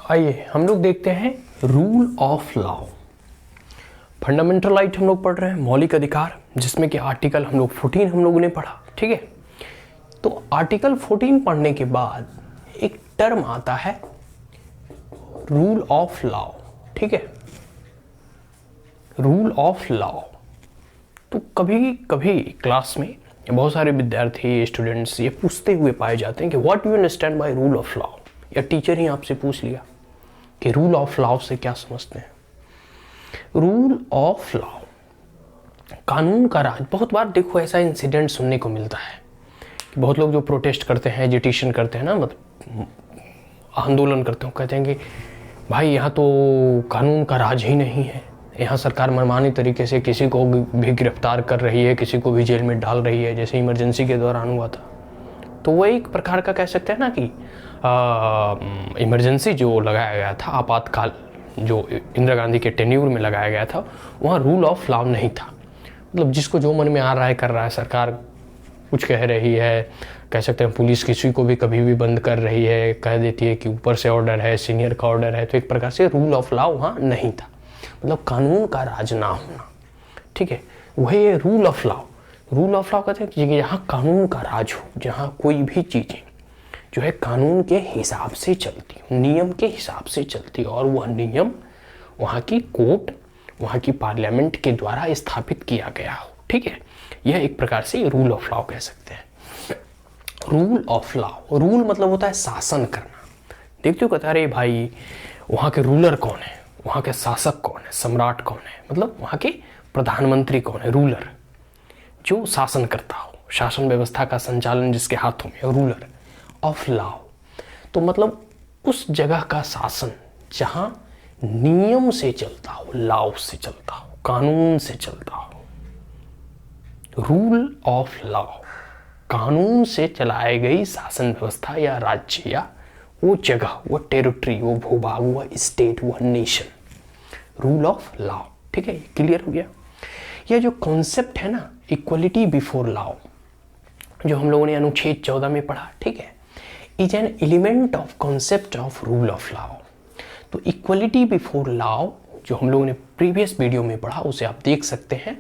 आइए हम लोग देखते हैं rule of law. Fundamental right हम लोग पढ़ रहे हैं, मौलिक अधिकार, जिसमें कि आर्टिकल हम लोग 14 हम लोगों ने पढ़ा। ठीक है, तो आर्टिकल 14 पढ़ने के बाद एक टर्म आता है रूल ऑफ लॉ। ठीक है, रूल ऑफ लॉ। तो कभी कभी क्लास में बहुत सारे विद्यार्थी स्टूडेंट्स ये पूछते हुए पाए जाते हैं कि what you understand by rule of law, या टीचर ही आपसे पूछ लिया कि रूल ऑफ लॉ से क्या समझते हैं। रूल ऑफ लॉ, कानून का राज। बहुत बार देखो ऐसा इंसिडेंट सुनने को मिलता है कि बहुत लोग जो प्रोटेस्ट करते हैं, एजिटेशन करते हैं ना, मतलब आंदोलन करते हैं, कहते हैं कि भाई यहाँ तो कानून का राज ही नहीं है, यहाँ सरकार मनमानी तरीके से किसी को भी गिरफ्तार कर रही है, किसी को भी जेल में डाल रही है, जैसे इमरजेंसी के दौरान हुआ था। तो वो एक प्रकार का कह सकते हैं ना कि इमरजेंसी जो लगाया गया था, आपातकाल जो इंदिरा गांधी के टेन्यूर में लगाया गया था, वहाँ रूल ऑफ लॉ नहीं था। मतलब जिसको जो मन में आ रहा है कर रहा है, सरकार कुछ कह रही है, कह सकते हैं पुलिस किसी को भी कभी भी बंद कर रही है, कह देती है कि ऊपर से ऑर्डर है, सीनियर का ऑर्डर है। तो एक प्रकार से रूल ऑफ लॉ वहाँ नहीं था, मतलब कानून का राज ना होना। ठीक है, वही है rule of law. Rule of law कहते हैं कि यहाँ कानून का राज हो, जहाँ कोई भी चीज़ें जो है कानून के हिसाब से चलती हो, नियम के हिसाब से चलती हो, और वह नियम वहाँ की कोर्ट, वहाँ की पार्लियामेंट के द्वारा स्थापित किया गया हो। ठीक है, यह एक प्रकार से रूल ऑफ लॉ कह सकते हैं। रूल ऑफ लॉ, रूल मतलब होता है शासन करना। देखते हो, कहता है अरे भाई वहाँ के रूलर कौन है, वहाँ के शासक कौन है, सम्राट कौन है, मतलब वहाँ के प्रधानमंत्री कौन है, रूलर, जो शासन करता हो, शासन व्यवस्था का संचालन जिसके हाथों में, रूलर ऑफ लॉ। तो मतलब उस जगह का शासन जहां नियम से चलता हो, लॉ से चलता हो, कानून से चलता हो। रूल ऑफ लॉ, कानून से चलाई गई शासन व्यवस्था या राज्य या वो जगह, वो टेरिटरी, वो भूभाग, वो स्टेट, वो नेशन। Rule of law. ठीक है, क्लियर हो गया। यह जो कॉन्सेप्ट है ना, इक्वलिटी बिफोर लॉ, जो हम लोगों ने अनुच्छेद 14 में पढ़ा, ठीक है, is an element of concept of rule of law. तो इक्वलिटी बिफोर लॉ जो हम लोगों ने प्रीवियस वीडियो में पढ़ा, उसे आप देख सकते हैं।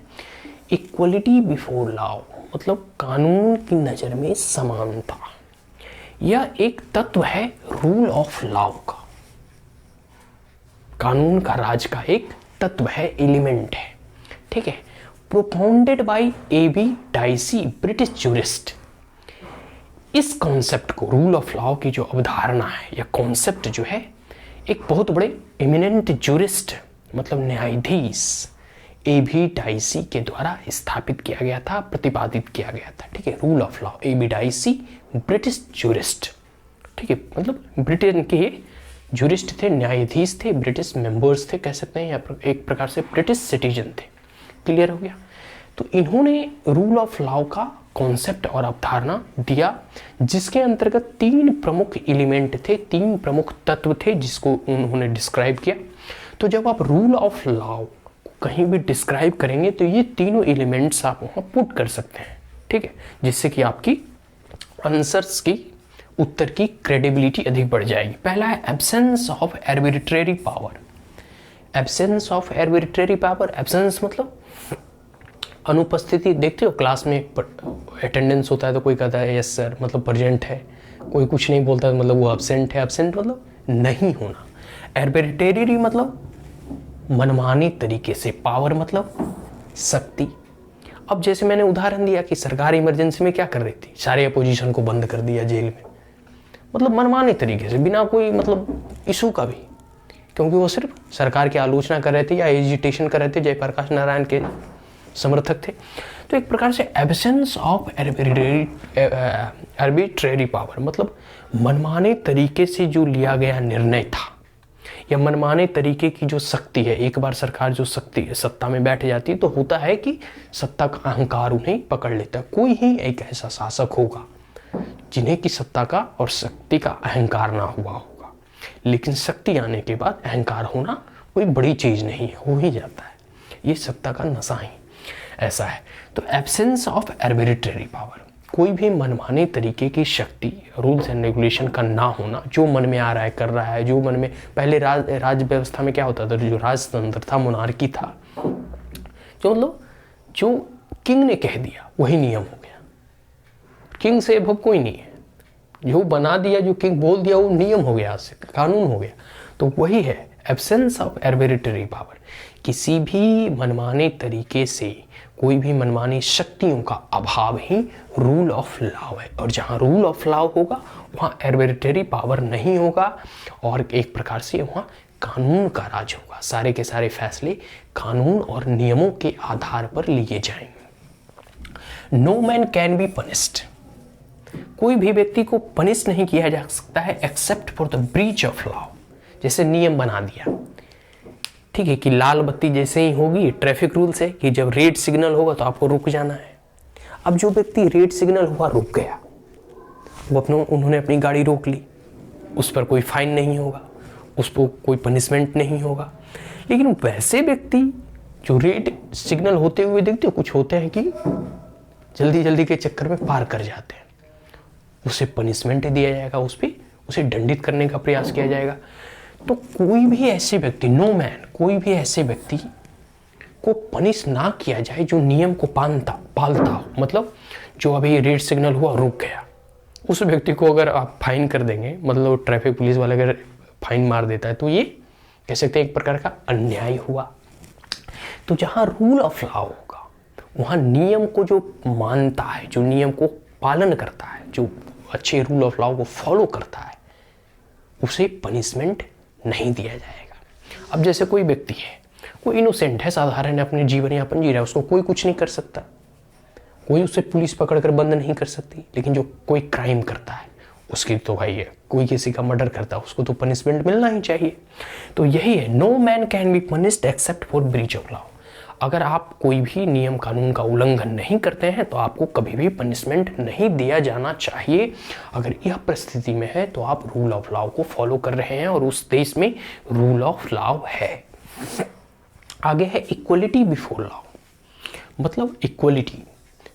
इक्वलिटी बिफोर लॉ मतलब कानून की नज़र में समानता, यह एक तत्व है रूल ऑफ लॉ का, कानून का राज का एक तत्व है, एलिमेंट है। ठीक है, propounded bye A.B. Dicey, British jurist. इस कॉन्सेप्ट को, रूल ऑफ लॉ की जो अवधारणा है या कॉन्सेप्ट जो है, एक बहुत बड़े एमिनेंट जूरिस्ट मतलब न्यायाधीश A.B. डाइसी के द्वारा स्थापित किया गया था, प्रतिपादित किया गया था। ठीक है, rule of law, A.B. Dicey, British jurist. ठीक है, मतलब ब्रिटेन के जूरिस्ट थे, न्यायाधीश थे, ब्रिटिश मेंबर्स थे कह सकते हैं, या एक प्रकार से ब्रिटिश सिटीजन थे। क्लियर हो गया। तो इन्होंने रूल ऑफ लॉ का कॉन्सेप्ट और अवधारणा दिया, जिसके अंतर्गत 3 प्रमुख एलिमेंट थे, 3 प्रमुख तत्व थे, जिसको उन्होंने डिस्क्राइब किया। तो जब आप रूल ऑफ लॉ कहीं भी डिस्क्राइब करेंगे तो ये तीनों एलिमेंट्स आप वहाँ पुट कर सकते हैं। ठीक है, जिससे कि आपकी आंसर्स की, उत्तर की क्रेडिबिलिटी अधिक बढ़ जाएगी। पहला है absence of arbitrary power. Absence of arbitrary power, absence मतलब अनुपस्थिति। देखते हो क्लास में अटेंडेंस होता है तो कोई कहता है यस सर, मतलब प्रेजेंट है, कोई कुछ नहीं बोलता है मतलब वो अब्सेंट है। अब्सेंट मतलब नहीं होना। आर्बिट्रेरी मतलब मनमानी तरीके से, पावर मतलब शक्ति। अब जैसे मैंने उदाहरण दिया कि सरकार इमरजेंसी में क्या कर रही थी, सारे अपोजिशन को बंद कर दिया जेल में, मतलब मनमानी तरीके से, बिना कोई मतलब इशू का भी, क्योंकि वो सिर्फ सरकार की आलोचना कर रहे थे या एजिटेशन कर रहे थे, जयप्रकाश नारायण के समर्थक थे। तो एक प्रकार से एब्सेंस ऑफ आर्बिट्रेरी पावर मतलब मनमाने तरीके से जो लिया गया निर्णय था, या मनमाने तरीके की जो शक्ति है। एक बार सरकार जो शक्ति है, सत्ता में बैठ जाती है, तो होता है कि सत्ता का अहंकार उन्हें पकड़ लेता है। कोई ही एक ऐसा शासक होगा जिन्हें की सत्ता का और शक्ति का अहंकार ना हुआ होगा, लेकिन शक्ति आने के बाद अहंकार होना कोई बड़ी चीज नहीं है, हो ही जाता है। ये सत्ता का नशा ही ऐसा है। तो एब्सेंस ऑफ आर्बिट्रेरी पावर, कोई भी मनमाने तरीके की शक्ति, रूल्स एंड रेगुलेशन का ना होना, जो मन में आ रहा है कर रहा है, जो मन में, पहले राज व्यवस्था में क्या होता था, जो राजतंत्र था, मोनार्की था, जो मतलब जो किंग ने कह दिया वही नियम हो गया, किंग से अब कोई नहीं है, जो बना दिया, जो किंग बोल दिया वो नियम हो गया, से कानून हो गया। तो वही है एब्सेंस ऑफ आर्बिट्रेरी पावर, किसी भी मनमाने तरीके से, कोई भी मनमानी शक्तियों का अभाव ही रूल ऑफ लॉ है। और जहाँ रूल ऑफ लॉ होगा वहाँ आर्बिट्रेरी पावर नहीं होगा, और एक प्रकार से वहाँ कानून का राज होगा। सारे के सारे फैसले कानून और नियमों के आधार पर लिए जाएंगे। No man can be punished, कोई भी व्यक्ति को पनिश नहीं किया जा सकता है except for the breach of law. जैसे नियम बना दिया, ठीक है, कि लाल बत्ती जैसे ही होगी, ट्रैफिक रूल्स है कि जब रेड सिग्नल होगा तो आपको रुक जाना है। अब जो व्यक्ति रेड सिग्नल हुआ रुक गया, वो उन्होंने अपनी गाड़ी रोक ली, उस पर कोई फाइन नहीं होगा, उस पर कोई पनिशमेंट नहीं होगा। लेकिन वैसे व्यक्ति जो रेड सिग्नल होते हुए देखते हो, कुछ होते हैं कि जल्दी जल्दी के चक्कर में पार कर जाते हैं, उसे पनिशमेंट दिया जाएगा, उस पर उसे दंडित करने का प्रयास किया जाएगा। तो कोई भी ऐसे व्यक्ति, नो मैन, कोई भी ऐसे व्यक्ति को पनिश ना किया जाए जो नियम को पालता हो। मतलब जो अभी रेड सिग्नल हुआ रुक गया, उस व्यक्ति को अगर आप फाइन कर देंगे, मतलब ट्रैफिक पुलिस वाला अगर फाइन मार देता है, तो ये कह सकते हैं एक प्रकार का अन्याय हुआ। तो जहाँ रूल ऑफ लॉ होगा वहाँ नियम को जो मानता है, जो नियम को पालन करता है, जो अच्छे रूल ऑफ लॉ को फॉलो करता है, उसे पनिशमेंट नहीं दिया जाएगा। अब जैसे कोई व्यक्ति है, कोई इनोसेंट है, साधारण अपने जीवन यापन जी रहा है, उसको कोई कुछ नहीं कर सकता, कोई उसे पुलिस पकड़कर बंद नहीं कर सकती। लेकिन जो कोई क्राइम करता है उसकी तो भाई है, कोई किसी का मर्डर करता है उसको तो पनिशमेंट मिलना ही चाहिए। तो यही है, no man can be punished except for breach of law. अगर आप कोई भी नियम कानून का उल्लंघन नहीं करते हैं तो आपको कभी भी पनिशमेंट नहीं दिया जाना चाहिए। अगर यह परिस्थिति में है तो आप रूल ऑफ लॉ को फॉलो कर रहे हैं और उस देश में रूल ऑफ लॉ है। आगे है इक्वलिटी बिफोर लॉ, मतलब इक्वलिटी,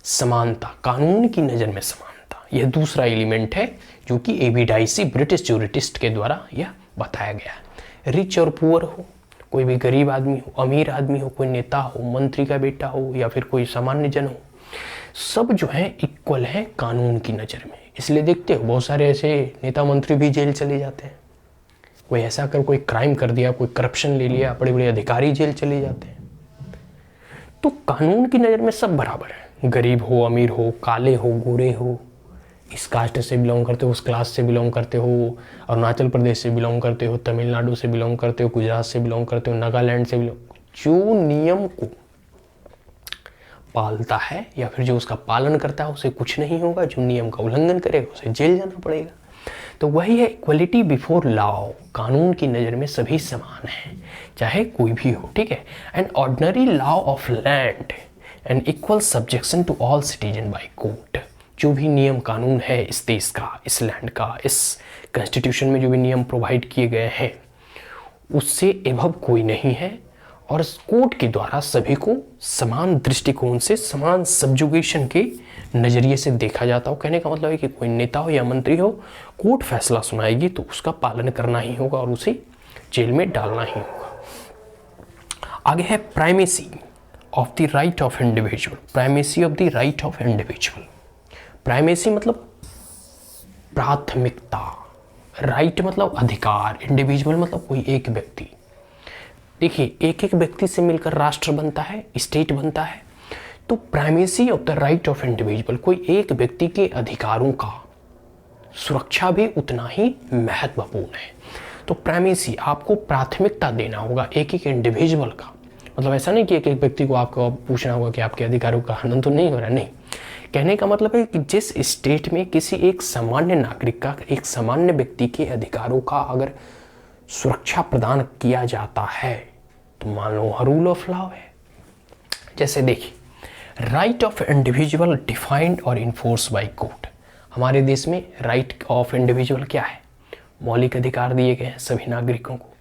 समानता, कानून की नज़र में समानता। यह दूसरा एलिमेंट है जो कि एबी डाइसी ब्रिटिश ज्यूरिटिस्ट के द्वारा यह बताया गया है। रिच और पुअर हो, कोई भी गरीब आदमी हो, अमीर आदमी हो, कोई नेता हो, मंत्री का बेटा हो या फिर कोई सामान्य जन हो, सब जो है इक्वल है कानून की नज़र में। इसलिए देखते हो बहुत सारे ऐसे नेता मंत्री भी जेल चले जाते हैं। कोई ऐसा कर कोई क्राइम कर दिया, कोई करप्शन ले लिया, बड़े बड़े अधिकारी जेल चले जाते हैं। तो कानून की नज़र में सब बराबर है, गरीब हो, अमीर हो, काले हो, गोरे हो, इस कास्ट से बिलोंग करते हो, उस क्लास से बिलोंग करते हो, अरुणाचल प्रदेश से बिलोंग करते हो, तमिलनाडु से बिलोंग करते हो, गुजरात से बिलोंग करते हो, नागालैंड से बिलोंग, जो नियम को पालता है या फिर जो उसका पालन करता है उसे कुछ नहीं होगा, जो नियम का उल्लंघन करेगा उसे जेल जाना पड़ेगा। तो वही है इक्वलिटी बिफोर लॉ, कानून की नज़र में सभी समान हैं, चाहे कोई भी हो, ठीक है। And ordinary law of land and equal subjection to all citizen by court. जो भी नियम कानून है इस देश का, इस लैंड का, इस कॉन्स्टिट्यूशन में जो भी नियम प्रोवाइड किए गए हैं उससे एभव कोई नहीं है, और कोर्ट के द्वारा सभी को समान दृष्टिकोण से, समान सब्जुगेशन के नज़रिए से देखा जाता हो। कहने का मतलब है कि कोई नेता हो या मंत्री हो, कोर्ट फैसला सुनाएगी तो उसका पालन करना ही होगा और उसे जेल में डालना ही होगा। आगे है primacy of the right of individual, primacy of the right of individual. Primacy मतलब प्राथमिकता, राइट मतलब अधिकार, इंडिविजुअल मतलब कोई एक व्यक्ति। देखिए, एक एक व्यक्ति से मिलकर राष्ट्र बनता है, स्टेट बनता है। तो primacy of the right of individual, कोई एक व्यक्ति के अधिकारों का सुरक्षा भी उतना ही महत्वपूर्ण है। तो प्राइमेसी, आपको प्राथमिकता देना होगा एक एक इंडिविजुअल का। मतलब ऐसा नहीं कि एक एक व्यक्ति को आपको पूछना होगा कि आपके अधिकारों का हनन तो नहीं हो रहा, नहीं। कहने का मतलब है कि जिस स्टेट में किसी एक सामान्य नागरिक का, एक सामान्य व्यक्ति के अधिकारों का अगर सुरक्षा प्रदान किया जाता है तो मान लो रूल ऑफ लॉ है। जैसे देखिए, राइट ऑफ इंडिविजुअल डिफाइंड और इन्फोर्स बाय कोर्ट। हमारे देश में राइट ऑफ इंडिविजुअल क्या है? मौलिक अधिकार दिए गए हैं सभी नागरिकों को।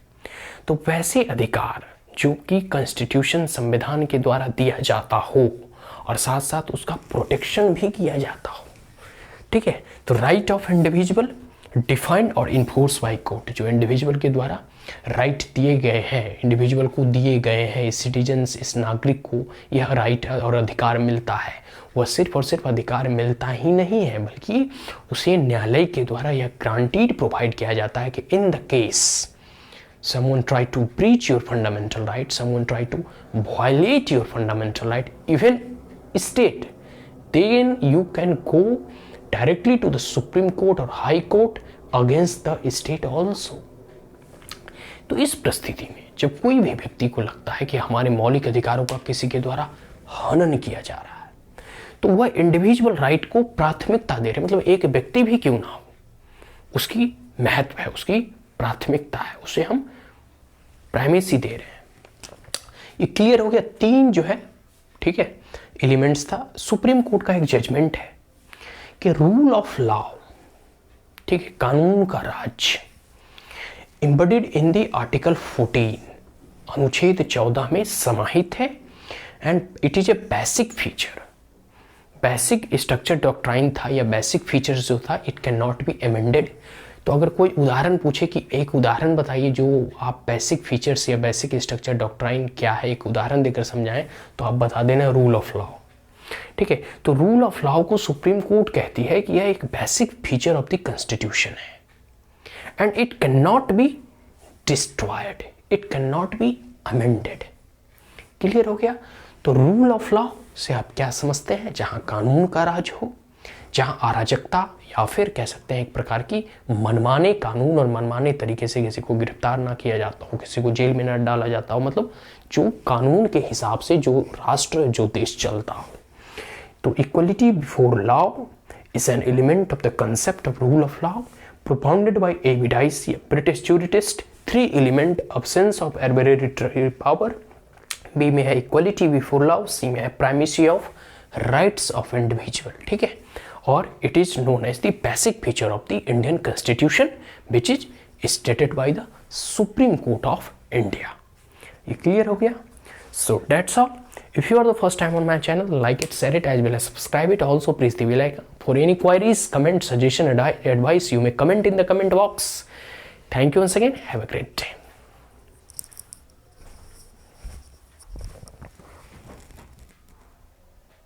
तो वैसे अधिकार जो कि कॉन्स्टिट्यूशन, संविधान के द्वारा दिया जाता हो और साथ साथ उसका प्रोटेक्शन भी किया जाता हो, ठीक है। तो राइट ऑफ इंडिविजुअल डिफाइंड और इन्फोर्स बाय कोर्ट, जो इंडिविजुअल के द्वारा राइट दिए गए हैं, इंडिविजुअल को दिए गए हैं, इस सिटीजन्स, इस नागरिक को यह राइट और अधिकार मिलता है, वह सिर्फ और सिर्फ अधिकार मिलता ही नहीं है बल्कि उसे न्यायालय के द्वारा यह ग्रांटेड प्रोवाइड किया जाता है कि in the case someone try to breach your fundamental right, someone try to violate your fundamental right, even state, then you can go directly to the Supreme Court or High Court against the state also. तो इस परिस्थिति में जब कोई भी व्यक्ति को लगता है कि हमारे मौलिक अधिकारों का किसी के द्वारा हनन किया जा रहा है, तो वह इंडिविजुअल राइट को प्राथमिकता दे रहे, मतलब एक व्यक्ति भी क्यों ना हो, उसकी महत्व है, उसकी प्राथमिकता है, उसे हम प्राइमेसी दे रहे हैं। ये क्लियर हो गया। 3 जो है, ठीक है, एलिमेंट्स था। सुप्रीम कोर्ट का एक जजमेंट है कि रूल ऑफ लॉ, ठीक है, कानून का राज, एम्बेडेड इन द आर्टिकल 14, अनुच्छेद 14 में समाहित है, and it is a basic feature, basic structure doctrine था या बेसिक फीचर्स जो था, it can not be amended. तो अगर कोई उदाहरण पूछे कि एक उदाहरण बताइए जो आप बेसिक फीचर्स या बेसिक स्ट्रक्चर डॉक्ट्राइन क्या है, एक उदाहरण देकर समझाएं, तो आप बता देना रूल ऑफ लॉ, ठीक है। तो रूल ऑफ लॉ को सुप्रीम कोर्ट कहती है कि यह एक basic feature of the constitution है and it can not be destroyed, it can not be amended. Clear हो गया। तो रूल ऑफ लॉ से आप क्या समझते हैं? जहां कानून का राज हो, जहां अराजकता या फिर कह सकते हैं एक प्रकार की मनमाने कानून और मनमाने तरीके से किसी को गिरफ्तार ना किया जाता हो, किसी को जेल में ना डाला जाता हो, मतलब जो कानून के हिसाब से जो राष्ट्र, जो देश चलता हो। तो equality before law is an element of the concept of rule of law propounded by A.B. Dicey, a British jurist. 3 element: absence of arbitrary power, B में है equality before law, C में है primacy of rights of individual, ठीक है, और it is known as the basic feature of the Indian Constitution which is stated by the Supreme Court of India. ये clear हो गया? So that's all. If you are the first time on my channel, like it, share it, as well as subscribe it. Also press the bell icon. For any queries, comment, suggestion, advice, you may comment in the comment box. Thank you once again. Have a great day.